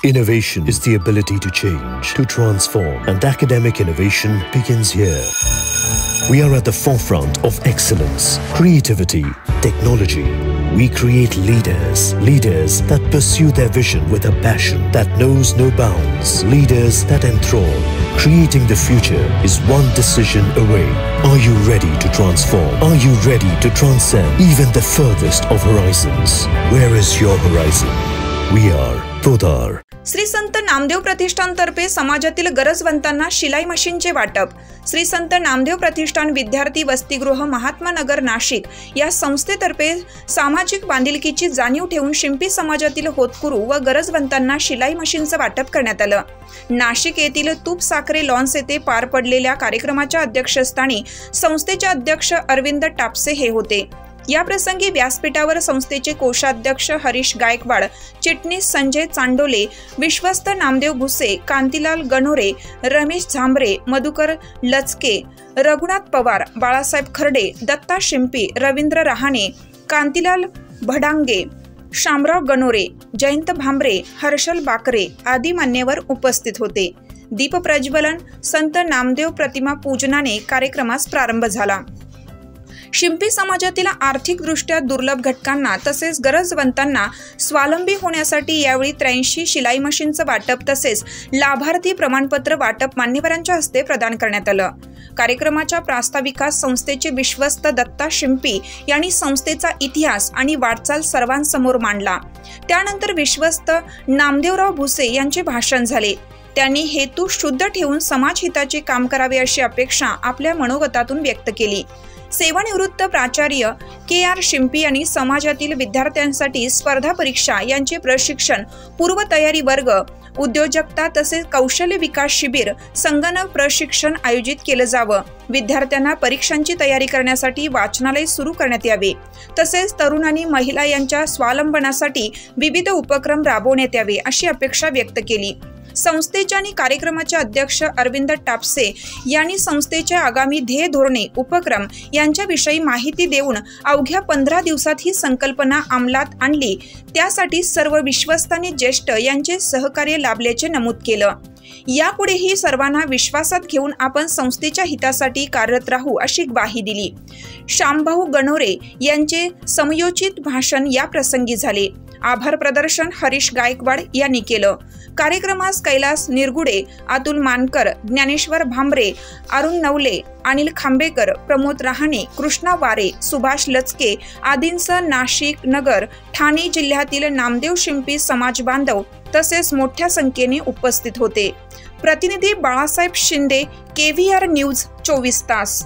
Innovation is the ability to change, to transform, and academic innovation begins here. We are at the forefront of excellence, creativity, technology. We create leaders that pursue their vision with a passion that knows no bounds, leaders that enthrall. Creating the future is one decision away. Are you ready to transform? Are you ready to transcend even the furthest of horizons? Where is your horizon? We are Podar. Shri संत नामदेव प्रतिष्ठान तर्फे समाजातील गरजवंतांना शिलाई मशीनचे वाटप. श्री संत नामदेव प्रतिष्ठान विद्यार्थी वसतिगृह महात्मा नगर नाशिक या संस्थेतर्फे सामाजिक बांधिलकीची जाणीव ठेवून शिंपी समाजातील होतकरू व गरजवंतांना शिलाई मशीनचं वाटप करण्यात आलं. नाशिक येथील तूप साखरे लॉन्स येथे पार पडलेल्या कार्यक्रमाच्या अध्यक्षस्थानी संस्थेचे अध्यक्ष अरविंद टापसे हे होते. या प्रसंगी व्यासपीठावर संस्थेचे कोषाध्यक्ष हरीश गायकवाड, चिटणीस संजय चांडोले, विश्वस्त नामदेव भुसे, कांतीलाल गणोरे, रमेश झांबरे, मधुकर लचके, रघुनाथ पवार, बाळासाहेब खर्डे, दत्ता शिंपी, रवींद्र रहाणे, कांतीलाल भडांगे, शामराव गणोरे, जयंत भांबरे, हर्षल बाकरे आदी मान्यवर उपस्थित होते. दीप प्रज्वलन, संत नामदेव प्रतिमा पूजनाने कार्यक्रमास प्रारंभ झाला. शिंपी समाजातील आर्थिकदृष्ट्या दुर्लभ घटकांना तसेच गरजवंतांना स्वावलंबी होण्यासाठी यावेळी 83 शिलाई मशीनचं वाटप तसेच लाभार्थी प्रमाणपत्र वाटप मान्यवरांच्या हस्ते प्रदान करण्यात आलं. कार्यक्रमाच्या प्रास्ताविकास संस्थेचे विश्वस्त दत्ता शिंपी यांनी संस्थेचा इतिहास आणि वाटचाल सर्वांसमोर मांडला. त्यानंतर विश्वस्त नामदेवराव भुसे यांचे भाषण झाले. त्यांनी हेतू शुद्ध ठेवून समाजहिताचे काम करावे अशी अपेक्षा आपल्या मनोगतातून व्यक्त केली. सेवानिवृत्त प्राचार्य के.आर. शिंपी यांनी समाजातील विद्यार्थ्यांसाठी स्पर्धा परीक्षा यांचे प्रशिक्षण, पूर्वतयारी वर्ग, उद्योजकता तसेच कौशल्य विकास शिबिर, संगणक प्रशिक्षण आयोजित केलं जावं. विद्यार्थ्यांना परीक्षांची तयारी करण्यासाठी वाचनालय सुरू करण्यात यावे. तसेच तरुण आणि महिला यांच्या स्वावलंबनासाठी विविध उपक्रम राबवण्यात यावे अशी अपेक्षा व्यक्त केली. संस्थेच्या आणि कार्यक्रमाचे अध्यक्ष अरविंद टापसे यांनी संस्थेच्या आगामी ध्येय धोरणे, उपक्रम यांच्याविषयी माहिती देऊन अवघ्या 15 दिवसात ही संकल्पना अंमलात आणली. त्यासाठी सर्व विश्वस्त आणि ज्येष्ठ यांचे सहकार्य लाभल्याचे नमूद केलं. यापुढेही सर्वांना विश्वासात घेऊन आपण संस्थेच्या हितासाठी कार्यरत राहू अशी ग्वाही दिली. शामभाऊ गणोरे यांचे समयोचित भाषण या प्रसंगी झाले. आभार प्रदर्शन हरीश गायकवाड यांनी केलं. कार्यक्रमास कैलास निरगुडे, अतुल मानकर, ज्ञानेश्वर भांबरे, अरुण नवले, अनिल खांबेकर, प्रमोद रहाणे, कृष्णा वारे, सुभाष लचके आदींसह नाशिक, नगर, ठाणे जिल्ह्यातील नामदेव शिंपी समाज बांधव तसेच मोठ्या संख्येने उपस्थित होते. प्रतिनिधी बाळासाहेब शिंदे, KVR न्यूज 24 तास.